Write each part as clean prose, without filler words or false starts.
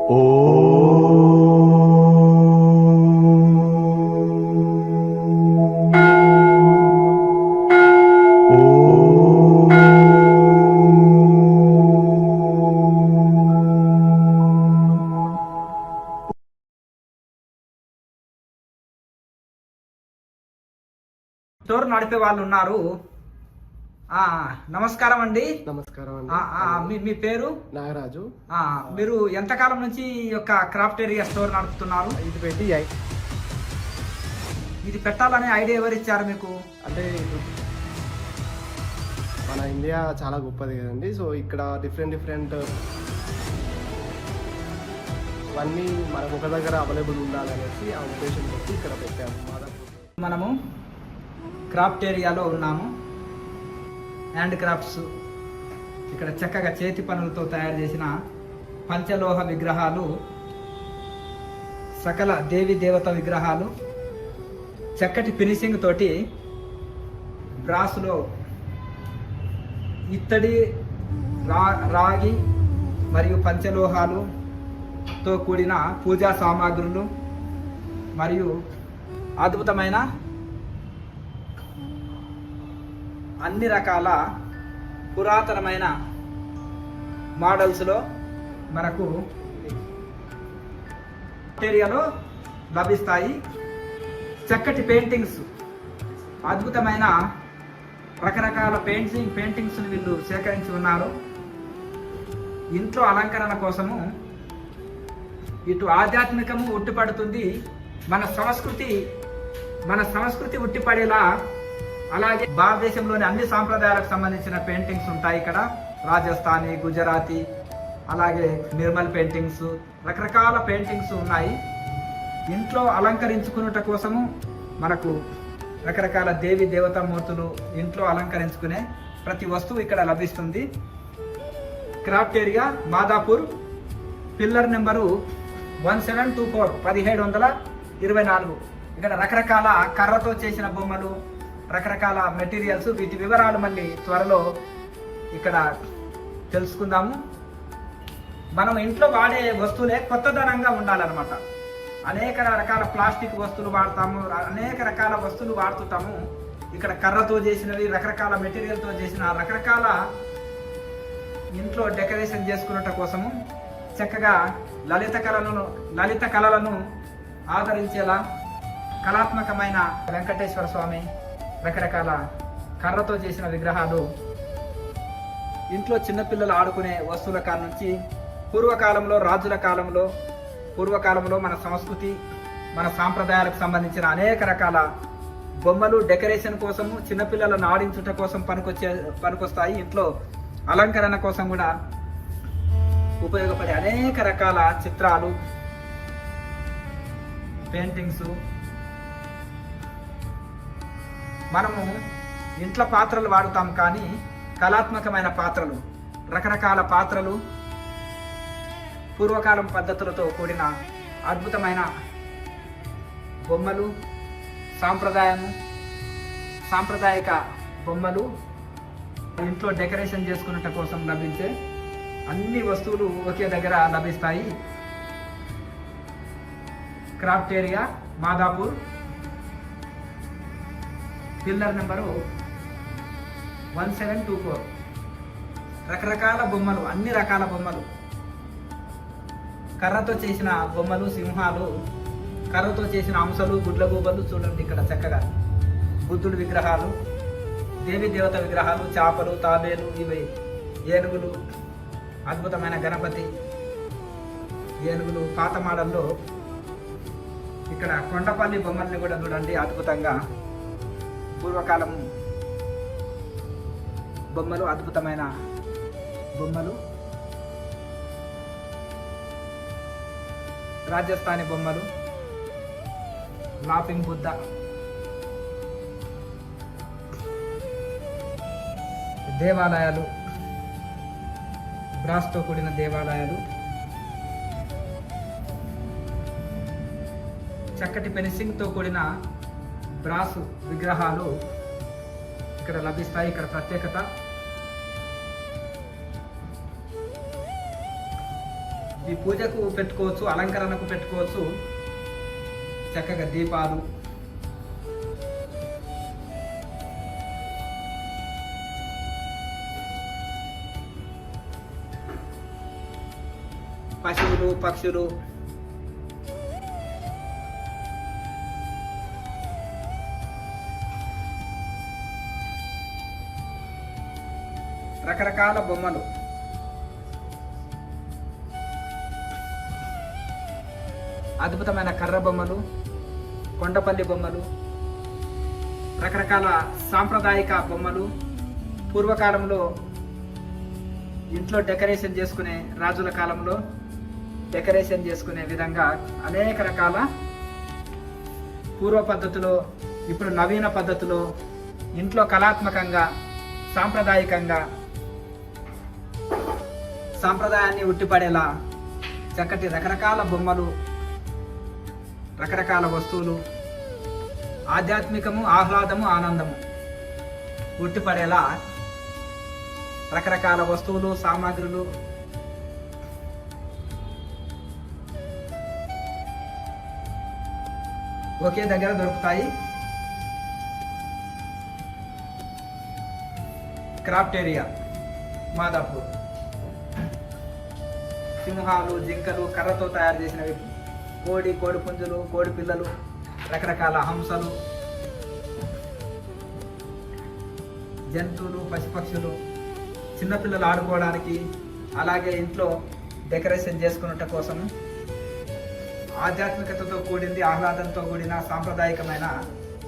Store నడిపే వాళ్ళు ఉన్నారు. నమస్కారం అండి. నమస్కారం అండి. మీ పేరు? నాగరాజు. మీరు ఎంతకాలం నుంచి ఈ యొక్క క్రాఫ్ట్ ఏరియా స్టోర్ నడుపుతున్నారు? ఇది పెట్టి ఇది పెట్టాలనే ఐడియా ఎవరు ఇచ్చారు మీకు? అంటే మన ఇండియా చాలా గొప్పది కదండి. సో ఇక్కడ డిఫరెంట్ అన్నీ మనకు ఒక దగ్గర అవైలబుల్ ఉండాలనేసి ఆ ఉద్దేశం పెట్టి ఇక్కడ పెట్టాము. మనము క్రాఫ్ట్ ఏరియాలో ఉన్నాము. హ్యాండ్ క్రాఫ్ట్స్, ఇక్కడ చక్కగా చేతి పనులతో తయారు చేసిన పంచలోహ విగ్రహాలు, సకల దేవి దేవత విగ్రహాలు చక్కటి ఫినిషింగ్ తోటి బ్రాస్లో ఇత్తడి, రాగి మరియు పంచలోహాలుతో కూడిన పూజా సామాగ్రులు మరియు అద్భుతమైన అన్ని రకాల పురాతనమైన మోడల్స్లో మనకు ఏరియాలో లభిస్తాయి. చక్కటి పెయింటింగ్స్, అద్భుతమైన రకరకాల పెయింటింగ్స్ని వీళ్ళు సేకరించి ఉన్నారు. ఇంట్లో అలంకరణ కోసము ఇటు ఆధ్యాత్మికము ఉట్టిపడుతుంది, మన సంస్కృతి ఉట్టిపడేలా. అలాగే భారతదేశంలోని అన్ని సాంప్రదాయాలకు సంబంధించిన పెయింటింగ్స్ ఉంటాయి ఇక్కడ. రాజస్థానీ, గుజరాతీ, అలాగే నిర్మల్ పెయింటింగ్స్, రకరకాల పెయింటింగ్స్ ఉన్నాయి. ఇంట్లో అలంకరించుకున్నట కోసము మనకు రకరకాల దేవి దేవతా మూర్తులు, ఇంట్లో అలంకరించుకునే ప్రతి వస్తువు ఇక్కడ లభిస్తుంది. Craft area Madhapur, pillar number 1724, 1724. ఇక్కడ రకరకాల కర్రతో చేసిన బొమ్మలు, రకరకాల మెటీరియల్స్, వీటి వివరాలు మళ్ళీ త్వరలో ఇక్కడ తెలుసుకుందాము. మనం ఇంట్లో వాడే వస్తువులే కొత్తదనంగా ఉండాలన్నమాట. అనేక రకాల ప్లాస్టిక్ వస్తువులు వాడతాము, అనేక రకాల వస్తువులు వాడుతుంటాము. ఇక్కడ కర్రతో చేసినవి, రకరకాల మెటీరియల్తో చేసిన రకరకాల ఇంట్లో డెకరేషన్ చేసుకున్నట కోసము చక్కగా లలిత కళలను ఆదరించేలా కళాత్మకమైన వెంకటేశ్వర స్వామి, రకరకాల కర్రతో చేసిన విగ్రహాలు, ఇంట్లో చిన్నపిల్లలు ఆడుకునే వస్తువుల కాడ నుంచి పూర్వకాలంలో, రాజుల పూర్వకాలంలో మన సంస్కృతి, మన సాంప్రదాయాలకు సంబంధించిన అనేక రకాల బొమ్మలు డెకరేషన్ కోసము, చిన్నపిల్లలను ఆడించుట కోసం పనికొస్తాయి. ఇంట్లో అలంకరణ కోసం కూడా ఉపయోగపడే అనేక రకాల చిత్రాలు, పెయింటింగ్స్. మనము ఇంట్లో పాత్రలు వాడుతాం, కానీ కళాత్మకమైన పాత్రలు, రకరకాల పాత్రలు, పూర్వకాలం పద్ధతులతో కూడిన అద్భుతమైన బొమ్మలు, సాంప్రదాయక బొమ్మలు, ఇంట్లో డెకరేషన్ చేసుకున్నట కోసం లభించే అన్ని వస్తువులు ఒకే దగ్గర లభిస్తాయి. Craft area Madhapur, pillar number 1724. రకరకాల బొమ్మలు, అన్ని రకాల బొమ్మలు, కర్రతో చేసిన బొమ్మలు, సింహాలు, కర్రతో చేసిన అంశలు, గుడ్లగూబలు. చూడండి ఇక్కడ చక్కగా బుద్ధుడి విగ్రహాలు, దేవి దేవత విగ్రహాలు, చేపలు, తాబేలు, ఇవి ఏనుగులు, అద్భుతమైన గణపతి ఏనుగులు. పాత మోడల్లో ఇక్కడ కొండపల్లి బొమ్మల్ని కూడా చూడండి, అద్భుతంగా పూర్వకాలం బొమ్మలు, అద్భుతమైన బొమ్మలు. రాజస్థానీ బొమ్మలు, లాఫింగ్ బుద్ధ, దేవాలయాలు, బ్రాస్తో కూడిన దేవాలయాలు, చక్కటి ఫినిషింగ్తో కూడిన బ్రాస్ విగ్రహాలు ఇక్కడ లభిస్తాయి. ఇక్కడ ప్రత్యేకత ఈ పూజకు పెట్టుకోవచ్చు, అలంకరణకు పెట్టుకోవచ్చు. చక్కగా దీపాలు, పశువులు, పక్షులు, రకరకాల బొమ్మలు, అద్భుతమైన కర్ర బొమ్మలు, కొండపల్లి బొమ్మలు, రకరకాల సాంప్రదాయిక బొమ్మలు, పూర్వకాలంలో ఇంట్లో డెకరేషన్ చేసుకునే, రాజుల కాలంలో డెకరేషన్ చేసుకునే విధంగా అనేక రకాల పూర్వ పద్ధతిలో, ఇప్పుడు నవీన పద్ధతిలో ఇంట్లో కళాత్మకంగా, సాంప్రదాయకంగా, సాంప్రదాయాన్ని ఉట్టిపడేలా చక్కటి రకరకాల బొమ్మలు, రకరకాల వస్తువులు, ఆధ్యాత్మికము, ఆహ్లాదము, ఆనందము ఉట్టిపడేలా రకరకాల వస్తువులు, సామాగ్రులు, ఒకే దగ్గర దొరుకుతాయి. Craft area Madhapur. సింహాలు, జింకలు, కర్రతో తయారు చేసినవి, కోడి పుంజులు, కోడి పిల్లలు, రకరకాల హంసలు, జంతువులు, పశుపక్షులు, చిన్నపిల్లలు ఆడుకోవడానికి, అలాగే ఇంట్లో డెకరేషన్ చేసుకున్నట్టు కోసం ఆధ్యాత్మికతతో కూడింది, ఆహ్లాదంతో కూడిన సాంప్రదాయకమైన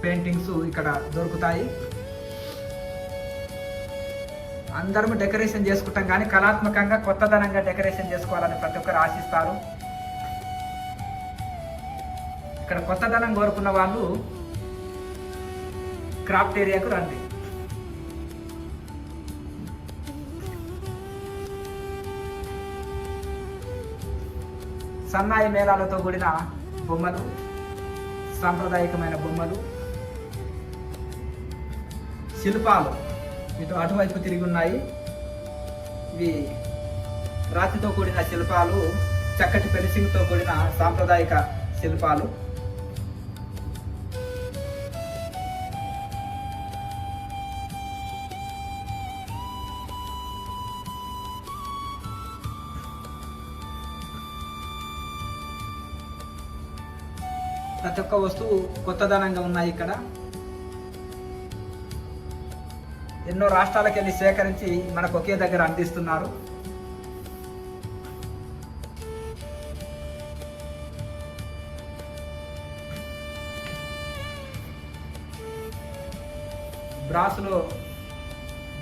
పెయింటింగ్స్ ఇక్కడ దొరుకుతాయి. అందరం డెకరేషన్ చేసుకుంటాం, కానీ కళాత్మకంగా కొత్తదనంగా డెకరేషన్ చేసుకోవాలని ప్రతి ఒక్కరు ఆశిస్తారు. ఇక్కడ కొత్తదనం కోరుకున్న వాళ్ళు క్రాఫ్ట్ ఏరియాకు రండి. సన్నాయి మేళాలతో కూడిన బొమ్మలు, సాంప్రదాయకమైన బొమ్మలు, శిల్పాలు ఇటు అటువైపు తిరిగి ఉన్నాయి. ఇవి రాతితో కూడిన శిల్పాలు, చక్కటి ఫినిషింగ్తో కూడిన సాంప్రదాయక శిల్పాలు. ప్రతి ఒక్క వస్తువు కొత్తదనంగా ఉన్నాయి ఇక్కడ. ఎన్నో రాష్ట్రాలకు వెళ్ళి సేకరించి మనకు ఒకే దగ్గర అందిస్తున్నారు.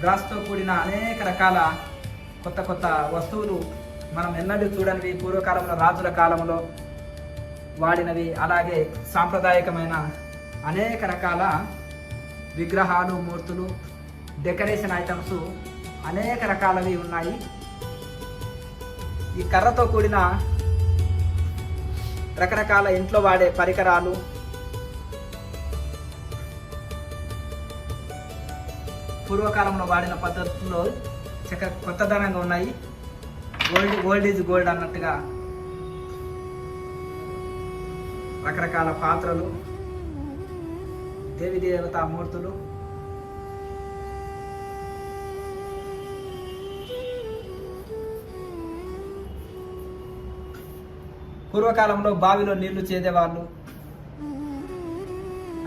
బ్రాస్తో కూడిన అనేక రకాల కొత్త కొత్త వస్తువులు మనం ఎన్నడూ చూడనివి, పూర్వకాలంలో రాజుల కాలంలో వాడినవి, అలాగే సాంప్రదాయకమైన అనేక రకాల విగ్రహాలు, మూర్తులు, డెకరేషన్ ఐటమ్స్ అనేక రకాలవి ఉన్నాయి. ఈ కర్రతో కూడిన రకరకాల ఇంట్లో వాడే పరికరాలు, పూర్వకాలంలో వాడిన పద్ధతుల్లో కొత్తదనంగా ఉన్నాయి. గోల్డ్ ఈజ్ గోల్డ్ అన్నట్టుగా రకరకాల పాత్రలు, దేవి దేవతా మూర్తులు, పూర్వకాలంలో బావిలో నీళ్లు చేదేవాళ్ళు.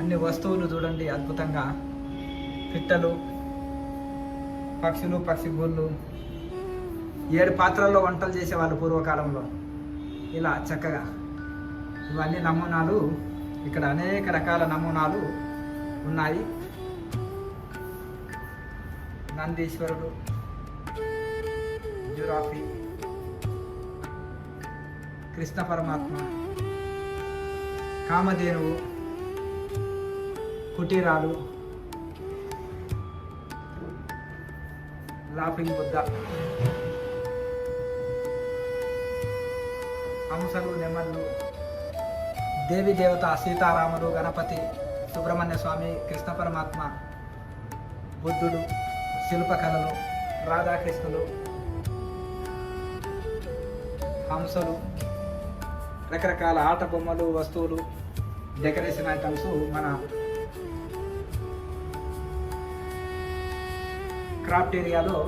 అన్ని వస్తువులు చూడండి అద్భుతంగా, పిట్టలు, పక్షులు, పక్షి గూళ్ళు, 7 పాత్రల్లో వంటలు చేసేవాళ్ళు పూర్వకాలంలో. ఇలా చక్కగా ఇవన్నీ నమూనాలు, ఇక్కడ అనేక రకాల నమూనాలు ఉన్నాయి. నందీశ్వరుడు, జిరాఫీ, కృష్ణ పరమాత్మ, కామధేనువు, కుటీరాలు, లాఫింగ్ బుద్ధ, హంసలు, నెమళ్ళు, దేవి దేవత సీతారాములు, గణపతి, సుబ్రహ్మణ్య స్వామి, కృష్ణ పరమాత్మ, బుద్ధుడు, శిల్పకళలు, రాధాకృష్ణులు, హంసలు, రకరకాల ఆట బొమ్మలు, వస్తువులు, డెకరేషన్ ఐటమ్స్ మన క్రాఫ్ట్ ఏరియాలో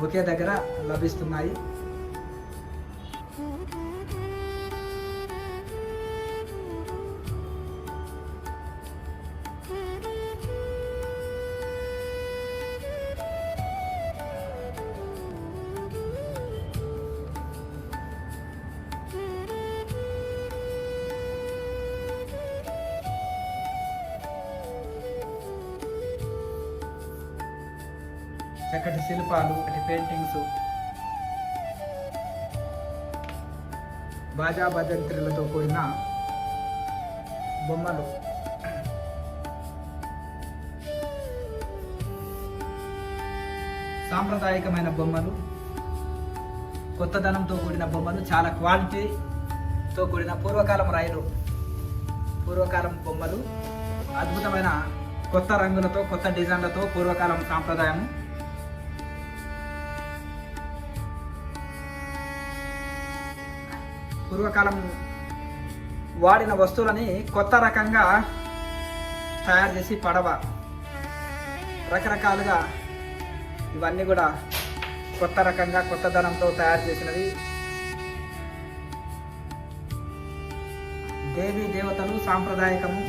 ఒకే దగ్గర లభిస్తున్నాయి. చక్కటి శిల్పాలు, పెయింటింగ్స్, బాజా భజంత్రులతో కూడిన బొమ్మలు, సాంప్రదాయకమైన బొమ్మలు, కొత్తదనంతో కూడిన బొమ్మలు, చాలా క్వాలిటీతో కూడిన పూర్వకాలం రైలు, పూర్వకాలం బొమ్మలు, అద్భుతమైన కొత్త రంగులతో, కొత్త డిజైన్లతో, పూర్వకాలం సాంప్రదాయం. పూర్వకాలం వాడిన వస్తువులని కొత్త రకంగా తయారు చేసి పడవ, రకరకాలుగా ఇవన్నీ కూడా కొత్త రకంగా కొత్తదనంతో తయారు చేసినవి. దేవీ దేవతలు సాంప్రదాయకము,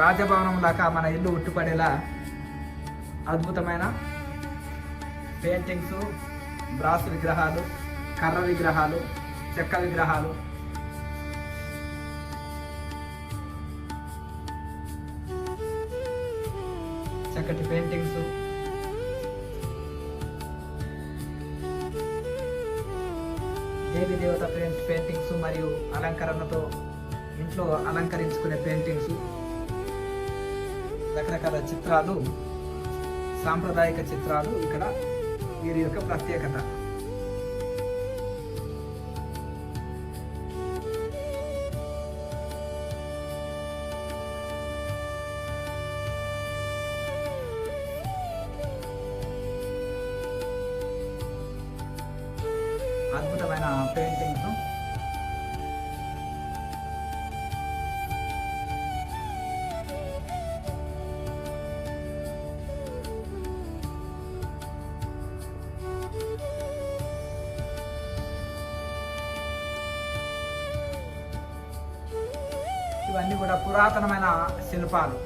రాజభవనం లాగా మన ఇల్లు ఉట్టుపడేలా అద్భుతమైన పెయింటింగ్స్, బ్రాస్ విగ్రహాలు, కర్ర విగ్రహాలు, చెక్క విగ్రహాలు, చక్కటి పెయింటింగ్స్, దేవి దేవత పెయింటింగ్స్ మరియు అలంకరణతో ఇంట్లో అలంకరించుకునే పెయింటింగ్స్, రకరకాల చిత్రాలు, సాంప్రదాయక చిత్రాలు ఇక్కడ వీరి యొక్క ప్రత్యేకత. అద్భుతమైన పెయింటింగ్స్, ఇవన్నీ కూడా పురాతనమైన శిల్పాలు,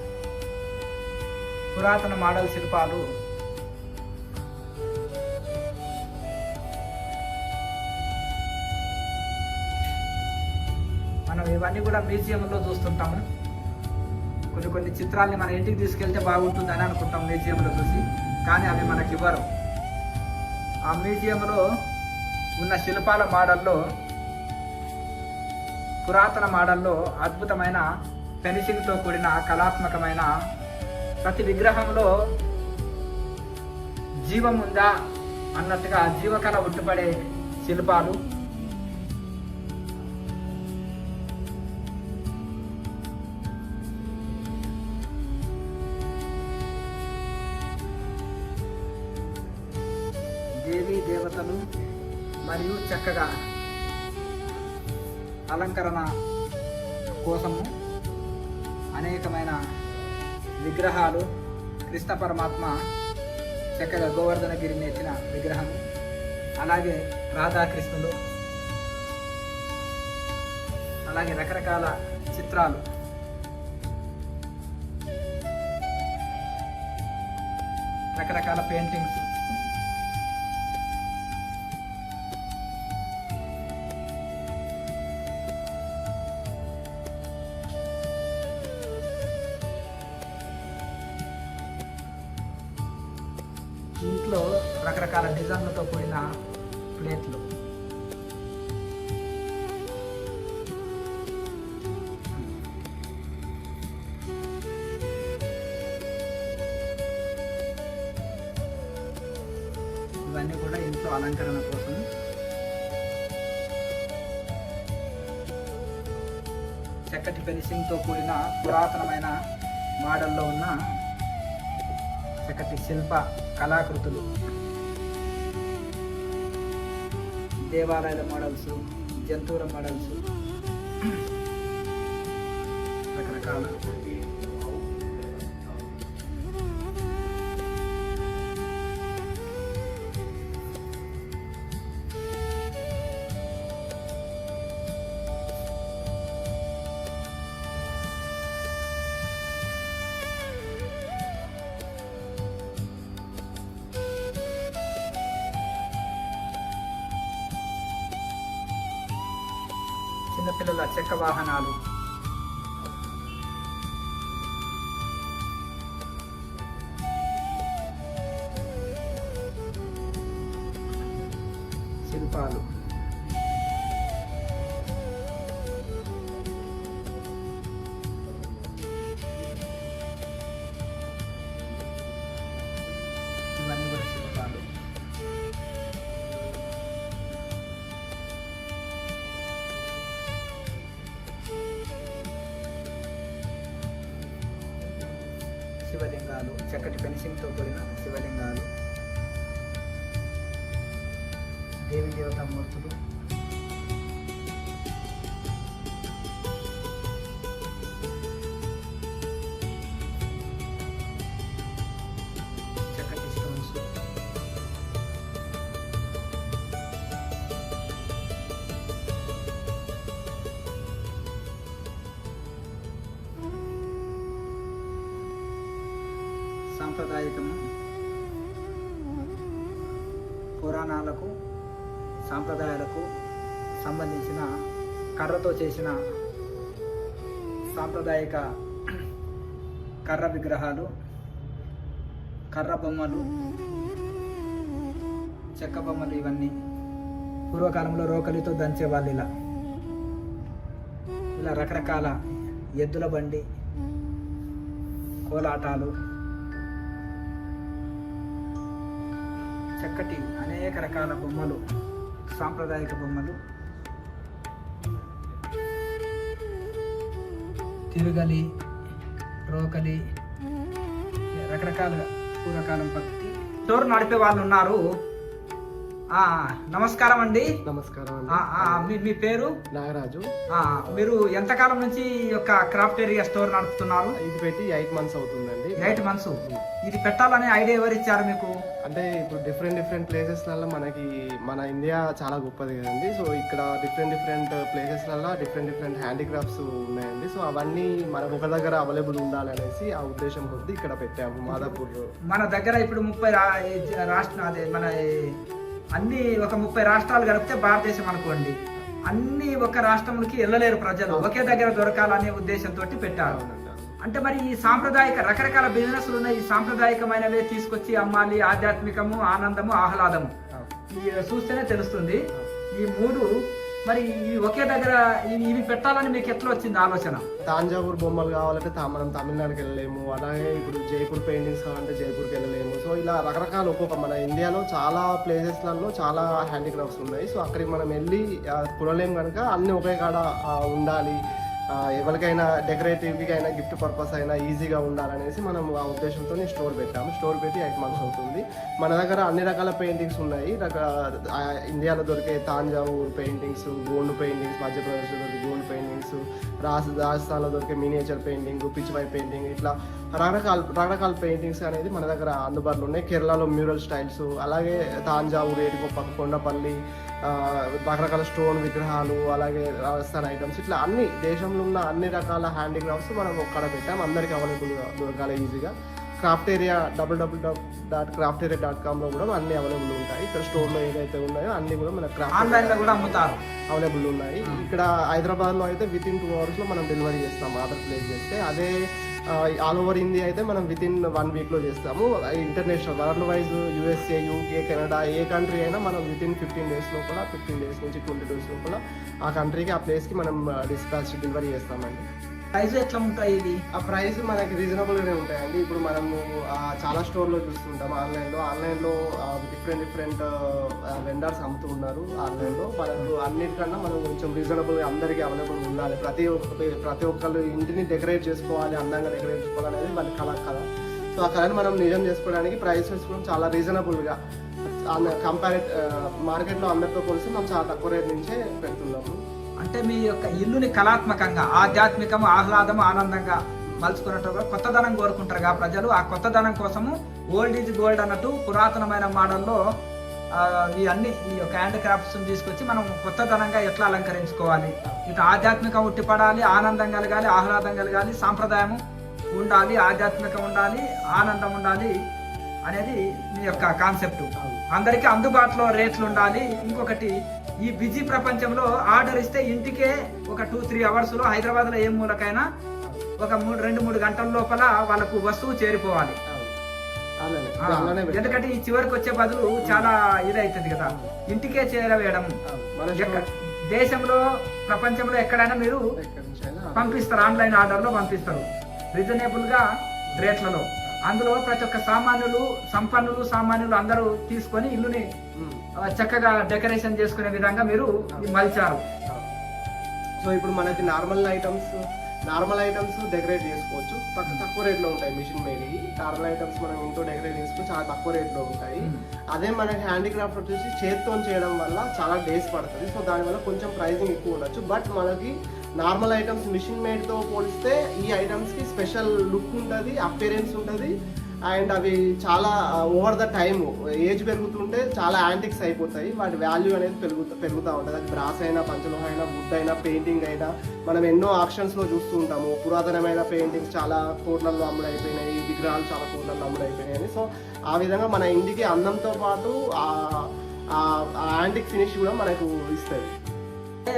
పురాతన మోడల్ శిల్పాలు. మనం ఇవన్నీ కూడా మ్యూజియంలో చూస్తుంటాము. కొన్ని చిత్రాల్ని మన ఇంటికి తీసుకెళ్తే బాగుంటుంది అని అనుకుంటాం మ్యూజియంలో చూసి, కానీ అవి మనకి ఇవ్వరు. ఆ మ్యూజియంలో ఉన్న శిల్పాల మోడల్లో, పురాతన మోడల్లో అద్భుతమైన ఫినిషింగ్తో కూడిన కళాత్మకమైన, ప్రతి విగ్రహంలో జీవం ఉందా అన్నట్టుగా జీవకళ ఉట్టుపడే శిల్పాలు, దేవీ దేవతలు మరియు చక్కగా అలంకరణ కోసము అనేకమైన విగ్రహాలు, కృష్ణ పరమాత్మ చక్కగా గోవర్ధనగిరిని ఎత్తిన విగ్రహం, అలాగే రాధాకృష్ణులు, అలాగే రకరకాల చిత్రాలు, రకరకాల పెయింటింగ్స్, ఇంట్లో రకరకాల డిజైన్లతో కూడిన ప్లేట్లు, ఇవన్నీ కూడా ఇంట్లో అలంకరణ కోసం. చక్కటి ఫినిషింగ్తో కూడిన పురాతనమైన మోడల్లో ఉన్న చక్కటి శిల్ప కళాకృతులు. దేవాలయాల మోడల్స్, జంతువుల మోడల్స్, రకరకాల చిన్నపిల్లల చెక్క వాహనాలు, శిల్పాలు, ఇవన్నీ కూడా శిల్పాలు. శివలింగాలు, చక్కటి ఫెన్సింగ్తో కూడిన శివలింగాలు, దేవి దేవతా మూర్తులు, చక్కటి స్టోన్స్, సాంప్రదాయకము, పురాణాలకు సాంప్రదాయాలకు సంబంధించిన కర్రతో చేసిన సాంప్రదాయక కర్ర విగ్రహాలు, కర్ర బొమ్మలు, చెక్క బొమ్మలు, ఇవన్నీ పూర్వకాలంలో రోకలితో దంచేవాళ్ళు. ఇలా రకరకాల ఎద్దుల బండి, కోలాటాలు, చక్కటి అనేక రకాల బొమ్మలు, సాంప్రదాయక బొమ్మలు, తిరుగలి, రోకలి, రకరకాల పూర్వకాలం పద్ధతి. స్టోర్ నడిపే వాళ్ళు ఉన్నారు. నమస్కారం అండి. నమస్కారం మీ పేరు? నాగరాజు. మీరు ఎంతకాలం నుంచి ఈ యొక్క క్రాఫ్ట్ ఏరియా స్టోర్ నడుపుతున్నారు? ఇది పెట్టి 8 months అవుతుందండి. 8 months. ఇది పెట్టాలనే ఐడియా ఎవరు ఇచ్చారు మీకు? అంటే ఇప్పుడు డిఫరెంట్ ప్లేసెస్లలో మనకి మన ఇండియా చాలా గొప్పది కదండి. సో ఇక్కడ డిఫరెంట్ ప్లేసెస్లలో డిఫరెంట్ హ్యాండీక్రాఫ్ట్స్ ఉన్నాయండి. సో అవన్నీ మనకు ఒక దగ్గర అవైలబుల్ ఉండాలనేసి ఆ ఉద్దేశం కొద్ది ఇక్కడ పెట్టాము మాదాపూర్. మన దగ్గర ఇప్పుడు 30 రాష్ట్రం, అదే మన అన్ని ఒక 30 రాష్ట్రాలు కలిపితే భారతదేశం అనుకోండి. అన్ని ఒక రాష్ట్రంలోకి వెళ్ళలేరు ప్రజలు, ఒకే దగ్గర దొరకాలనే ఉద్దేశంతో పెట్టారు. అంటే మరి ఈ సాంప్రదాయక రకరకాల బిజినెస్లు ఉన్నాయి, ఈ సాంప్రదాయకమైనవే తీసుకొచ్చి అమ్మాలి. ఆధ్యాత్మికము, ఆనందము, ఆహ్లాదము, చూస్తేనే తెలుస్తుంది. ఈ మూడు మరి ఈ ఒకే దగ్గర ఇవి పెట్టాలని మీకు ఎట్లా వచ్చింది ఆలోచన? తాంజావూర్ బొమ్మలు కావాలంటే మనం తమిళనాడుకి వెళ్ళలేము, అలాగే ఇప్పుడు జైపూర్ పెయింటింగ్స్ కావాలంటే జైపూర్కి వెళ్ళలేము. సో ఇలా రకరకాల ఒక్కొక్క మన ఇండియాలో చాలా ప్లేసెస్లలో చాలా హ్యాండీక్రాఫ్ట్స్ ఉన్నాయి. సో అక్కడికి మనం వెళ్ళి కొనలేము కనుక అన్నీ ఒకే కాడ ఉండాలి, ఎవరికైనా డెకరేటివ్కి అయినా గిఫ్ట్ పర్పస్ అయినా ఈజీగా ఉండాలనేసి మనం ఆ ఉద్దేశంతో స్టోర్ పెట్టాము. స్టోర్ పెట్టి 8 months అవుతుంది. మన దగ్గర అన్ని రకాల పెయింటింగ్స్ ఉన్నాయి. ఇండియాలో దొరికే తాంజావూర్ పెయింటింగ్స్, గోల్డ్ పెయింటింగ్స్, మధ్యప్రదేశ్లో దొరికే గోల్డ్ పెయింటింగ్స్, రాజస్థాన్లో దొరికే miniature painting, Pichwai painting, ఇట్లా రకరకాల పెయింటింగ్స్ అనేది మన దగ్గర అందుబాటులో ఉన్నాయి. కేరళలో మ్యూరల్ స్టైల్స్, అలాగే తాంజావూర్, ఏటికొప్ప, కొండపల్లి, రకరకాల స్టోన్ విగ్రహాలు, అలాగే రాజస్థాన్ ఐటమ్స్, ఇట్లా అన్ని దేశంలో ఉన్న అన్ని రకాల హ్యాండీక్రాఫ్ట్స్ మనం ఒక్కడ పెట్టాం. అందరికీ అవైలబుల్గా దొరకాలి ఈజీగా. క్రాఫ్ట్ ఏరియా www.crafteria.com కూడా అన్ని అవైలబుల్ ఉంటాయి. ఇక్కడ స్టోర్లో ఏదైతే ఉన్నాయో అన్ని కూడా మన ఆన్లైన్లో కూడా అమ్ముతారు, అవైలబుల్ ఉన్నాయి. ఇక్కడ హైదరాబాద్లో అయితే within 2 hours మనం డెలివరీ చేస్తాం ఆర్డర్ ప్లేస్ చేస్తే. అదే ఆల్ ఓవర్ ఇండియా అయితే మనం within 1 weekలో చేస్తాము. International world wise USA, UK, Canada ఏ కంట్రీ అయినా మనం within 15 days లోపల, 15 days నుంచి 20 days లోపల ఆ కంట్రీకి, ఆ ప్లేస్కి మనం డిస్పాచ్ డెలివరీ చేస్తామండి. ప్రైస్ ఎట్లా ఉంటాయి? ఇది ఆ ప్రైస్ మనకి రీజనబుల్గానే ఉంటాయండి. ఇప్పుడు మనము చాలా స్టోర్లో చూస్తుంటాం, ఆన్లైన్లో డిఫరెంట్ వెండర్స్ అమ్ముతూ ఉన్నారు. ఆన్లైన్లో మనకు అన్నిటికన్నా మనం కొంచెం రీజనబుల్గా అందరికీ అవైలబుల్ ఉండాలి. ప్రతి ఒక్కళ్ళు ఇంటిని డెకరేట్ చేసుకోవాలి, అందంగా డెకరేట్ చేసుకోవాలనేది వాళ్ళ కళ. సో ఆ కళని మనం నిజం చేసుకోవడానికి ప్రైసెస్ కూడా చాలా రీజనబుల్గా మార్కెట్లో అందరితో పోలిస్తే మనం చాలా తక్కువ రేట్ నుంచే పెడుతున్నాము. అంటే మీ యొక్క ఇల్లుని కళాత్మకంగా, ఆధ్యాత్మికము, ఆహ్లాదము, ఆనందంగా మలుచుకున్నట్టుగా కొత్తదనం కోరుకుంటారు కదా ప్రజలు. ఆ కొత్తదనం కోసము ఓల్డ్ ఈజ్ గోల్డ్ అన్నట్టు పురాతనమైన మోడల్లో ఈ యొక్క హ్యాండ్ క్రాఫ్ట్స్ తీసుకొచ్చి మనం కొత్తదనంగా ఎట్లా అలంకరించుకోవాలి, ఇటు ఆధ్యాత్మికం ఉట్టిపడాలి, ఆనందం కలగాలి, ఆహ్లాదం కలగాలి, సాంప్రదాయం ఉండాలి, ఆధ్యాత్మికం ఉండాలి, ఆనందం ఉండాలి అనేది మీ యొక్క కాన్సెప్ట్. అందరికీ అందుబాటులో రేట్లు ఉండాలి. ఇంకొకటి, ఈ బిజీ ప్రపంచంలో ఆర్డర్ ఇస్తే ఇంటికే ఒక 2-3 అవర్స్లో హైదరాబాద్లో ఏ మూలకైనా ఒక 2-3 గంటల లోపల వాళ్ళకు వస్తువు చేరిపోవాలి. ఎందుకంటే ఈ చివరికి వచ్చే బదులు చాలా ఇదవుతుంది కదా, ఇంటికే చేరవేయడం. దేశంలో ప్రపంచంలో ఎక్కడైనా మీరు పంపిస్తారు, ఆన్లైన్ ఆర్డర్లో పంపిస్తారు రీజనబుల్ గా రేట్లలో. అందులో ప్రతి ఒక్క సామాన్యులు అందరూ తీసుకొని ఇల్లుని చక్కగా డెకరేషన్ చేసుకునే విధంగా మీరు మలిచారు. సో ఇప్పుడు మనకి నార్మల్ ఐటమ్స్ డెకరేట్ చేసుకోవచ్చు, తక్కువ రేట్లో ఉంటాయి. మిషన్ మేడ్ నార్మల్ ఐటమ్స్ మనం ఇంట్లో డెకరేట్ చేసుకుని చాలా తక్కువ రేట్లో ఉంటాయి. అదే మనకి హ్యాండీక్రాఫ్ట్ వచ్చేసి చేతితో చేయడం వల్ల చాలా డేస్ పడుతుంది. సో దానివల్ల కొంచెం ప్రైజింగ్ ఎక్కువ ఉండొచ్చు. బట్ మనకి నార్మల్ ఐటమ్స్ మిషన్ మేడ్తో పోలిస్తే ఈ ఐటమ్స్కి స్పెషల్ లుక్ ఉంటుంది, అపియరెన్స్ ఉంటుంది. అండ్ అవి చాలా ఓవర్ ద టైమ్ ఏజ్ పెరుగుతుంటే చాలా యాంటిక్స్ అయిపోతాయి. వాటి వాల్యూ అనేది పెరుగుతూ ఉంటుంది. అది బ్రాస్ అయినా, పంచలోహ అయినా, వుడ్ అయినా, పెయింటింగ్ అయినా మనం ఎన్నో ఆప్షన్స్లో చూస్తూ ఉంటాము. పురాతనమైన పెయింటింగ్స్ చాలా కోట్లలో అమ్ముడైపోయినాయి, విగ్రహాలు చాలా కోట్లలో అమ్ముడైపోయినాయి. సో ఆ విధంగా మన ఇంటికి అందంతో పాటు ఆ యాంటిక్ ఫినిష్ కూడా మనకు ఇస్తుంది.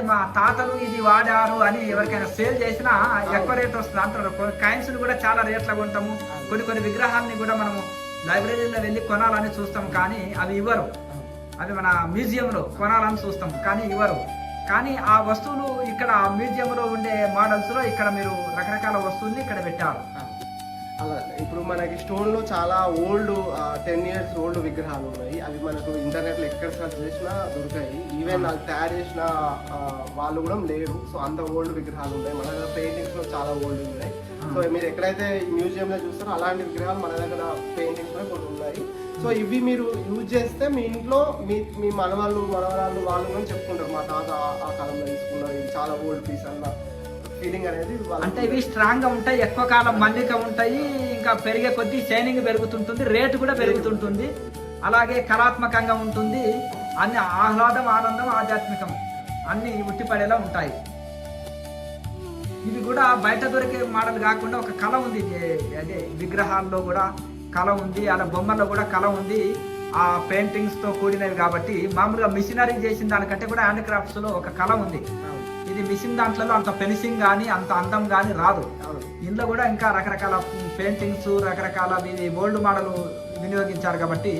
మా తాతలు ఇది వాడారు అని ఎవరికైనా సేల్ చేసినా ఎక్కువ రేట్ వస్తుంది అంటారు. కాయిన్స్ కూడా చాలా రేట్ల కొంటాము. కొన్ని విగ్రహాలని కూడా మనము లైబ్రరీలో వెళ్ళి కొనాలని చూస్తాం, కానీ అవి ఇవ్వరు. అవి మన మ్యూజియంలో కొనాలని చూస్తాం కానీ ఇవ్వరు. కానీ ఆ వస్తువులు ఇక్కడ మ్యూజియంలో ఉండే మోడల్స్లో ఇక్కడ మీరు రకరకాల వస్తువుల్ని ఇక్కడ పెట్టారు. అలా ఇప్పుడు మనకి స్టోన్లో చాలా ఓల్డ్ 10 years ఓల్డ్ విగ్రహాలు ఉన్నాయి. అవి మనకు ఇంటర్నెట్లో ఎక్కడ సెర్చ్ చేసినా దొరికాయి. ఈవెన్ అది తయారు చేసిన వాళ్ళు కూడా లేరు. సో అంత ఓల్డ్ విగ్రహాలు ఉన్నాయి మన దగ్గర. పెయింటింగ్స్లో చాలా ఓల్డ్ ఉన్నాయి. సో మీరు ఎక్కడైతే మ్యూజియంలో చూస్తారో అలాంటి విగ్రహాలు మన దగ్గర పెయింటింగ్స్లో కొన్ని ఉన్నాయి. సో ఇవి మీరు యూజ్ చేస్తే మీ ఇంట్లో మీ మనవరాళ్ళు వాళ్ళు కూడా చెప్పుకుంటారు, మా తాత ఆ కాలంలో తీసుకున్నారు, ఇది చాలా ఓల్డ్ పీస్ అన్న ఫీలింగ్ అనేది. అంటే ఇవి స్ట్రాంగ్ గా ఉంటాయి, ఎక్కువ కాలం మన్నిక ఉంటాయి, ఇంకా పెరిగే కొద్దీ షైనింగ్ పెరుగుతుంటుంది, రేటు కూడా పెరుగుతుంటుంది, అలాగే కళాత్మకంగా ఉంటుంది. అన్ని ఆహ్లాదం, ఆనందం, ఆధ్యాత్మికం అన్ని ఉట్టిపడేలా ఉంటాయి. ఇవి కూడా బయట దొరికే మోడల్ కాకుండా ఒక కళ ఉంది. అదే విగ్రహాల్లో కూడా కళ ఉంది, అలా బొమ్మల్లో కూడా కళ ఉంది. ఆ పెయింటింగ్స్ తో కూడినవి కాబట్టి మామూలుగా మిషనరీ చేసిన దానికంటే కూడా హ్యాండ్ క్రాఫ్ట్స్ లో ఒక కళ ఉంది. ఇది మిషన్ దాంట్లో అంత ఫినిషింగ్ కానీ అంత అందం కానీ రాదు. ఇందులో కూడా ఇంకా రకరకాల పెయింటింగ్స్, రకరకాల ఓల్డ్ మోడల్ వినియోగించారు కాబట్టి,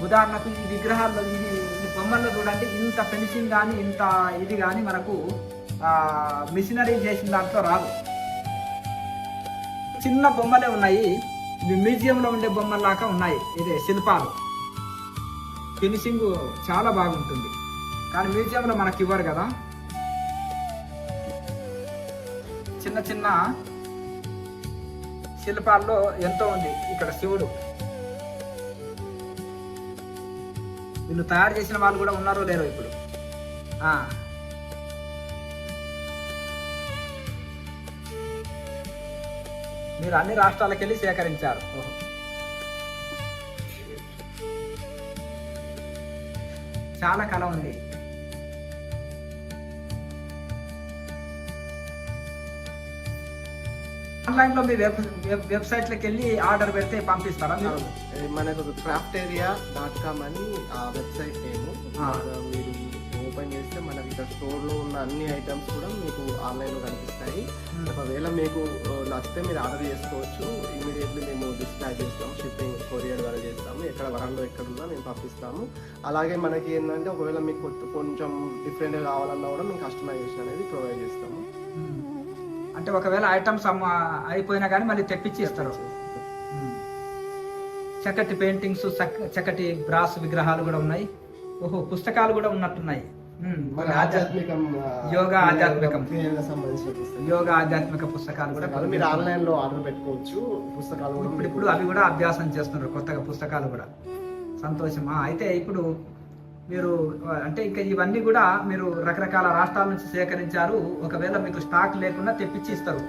ఉదాహరణకు ఈ విగ్రహాల్లో ఈ బొమ్మల్లో చూడండి, ఇంత ఫినిషింగ్ కానీ ఇంత ఇది కానీ మనకు మిషనరీ చేసిన దాంట్లో రాదు. చిన్న బొమ్మలే ఉన్నాయి, ఇవి మ్యూజియంలో ఉండే బొమ్మల్లాగా ఉన్నాయి. ఇదే శిల్పాలు, ఫినిషింగ్ చాలా బాగుంటుంది, కానీ మ్యూజియంలో మనకి ఇవ్వరు కదా. చిన్న చిన్న శిల్పాల్లో ఎంతో ఉంది. ఇక్కడ శివుడు, వీళ్ళు తయారు చేసిన వాళ్ళు కూడా ఉన్నారో లేరో ఇప్పుడు. మీరు అన్ని రాష్ట్రాలకు వెళ్ళి సేకరించారు. చాలా కళ ఉంది. ఆన్లైన్ లో మీ వెబ్సైట్లకు వెళ్ళి ఆర్డర్ పెడితే పంపిస్తారా మీరు? మనకు crafteria.com అని ఆ వెబ్సైట్ నేము. మీరు ఓపెన్ చేస్తే మనకి ఇక్కడ స్టోర్లో ఉన్న అన్ని ఐటమ్స్ కూడా మీకు ఆన్లైన్లో కనిపిస్తాయి. ఒకవేళ మీకు నచ్చితే మీరు ఆర్డర్ చేసుకోవచ్చు. ఇమీడియట్లీ మేము డిస్పాచ్ చేస్తాము, షిప్పింగ్ కొరియర్ ద్వారా చేస్తాము. ఎక్కడ వరంలో ఎక్కడున్నా మేము పంపిస్తాము. అలాగే మనకి ఏంటంటే ఒకవేళ మీకు కొంచెం డిఫరెంట్గా కావాలన్నా కూడా మేము కస్టమైజేషన్ అనేది ప్రొవైడ్ చేస్తాము. అంటే ఒకవేళ ఐటమ్స్ అయిపోయినా కానీ మళ్ళీ తెప్పించి ఇస్తారు. చక్కటి పెయింటింగ్స్, చక్కటి బ్రాస్ విగ్రహాలు కూడా ఉన్నాయి. ఓహో, పుస్తకాలు కూడా ఉన్నట్టున్నాయి. యోగా ఆధ్యాత్మిక పుస్తకాలు కూడా మీరు ఆన్లైన్ లో ఆర్డర్ పెట్టుకోవచ్చు. పుస్తకాలు ఇప్పుడు అవి కూడా అభ్యాసం చేస్తున్నారు కొత్తగా పుస్తకాలు కూడా. సంతోషమా. అయితే ఇప్పుడు మీరు అంటే ఇంకా ఇవన్నీ కూడా మీరు రకరకాల రాష్ట్రాల నుంచి సేకరించారు. ఒకవేళ మీకు స్టాక్ లేకుండా తెప్పించి ఇస్తారు.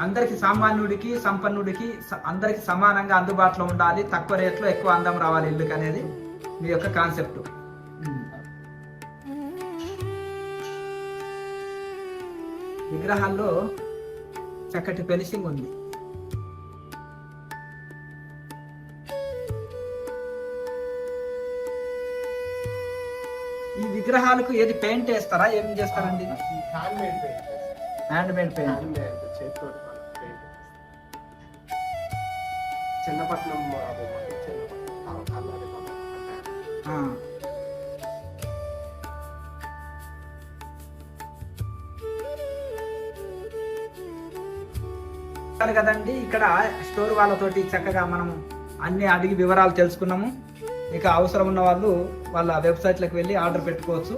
అందరికి సామాన్యుడికి సంపన్నుడికి అందరికి సమానంగా అందుబాటులో ఉండాలి, తక్కువ రేట్లో ఎక్కువ అందం రావాలి ఇల్లుకి అనేది మీ యొక్క కాన్సెప్ట్. విగ్రహాల్లో చక్కటి ఫినిషింగ్ ఉంది. ఈ విగ్రహాలకు ఏది పెయింట్ వేస్తారా, ఏం చేస్తారండి? Hand made hand made paint. చేతితో పెయింట్. చిన్నపట్నం కదండి. ఇక్కడ స్టోర్ వాళ్ళతోటి చక్కగా మనం అన్ని అడిగి వివరాలు తెలుసుకున్నాము. ఇక అవసరం ఉన్న వాళ్ళు వాళ్ళ వెబ్సైట్లకు వెళ్ళి ఆర్డర్ పెట్టుకోవచ్చు.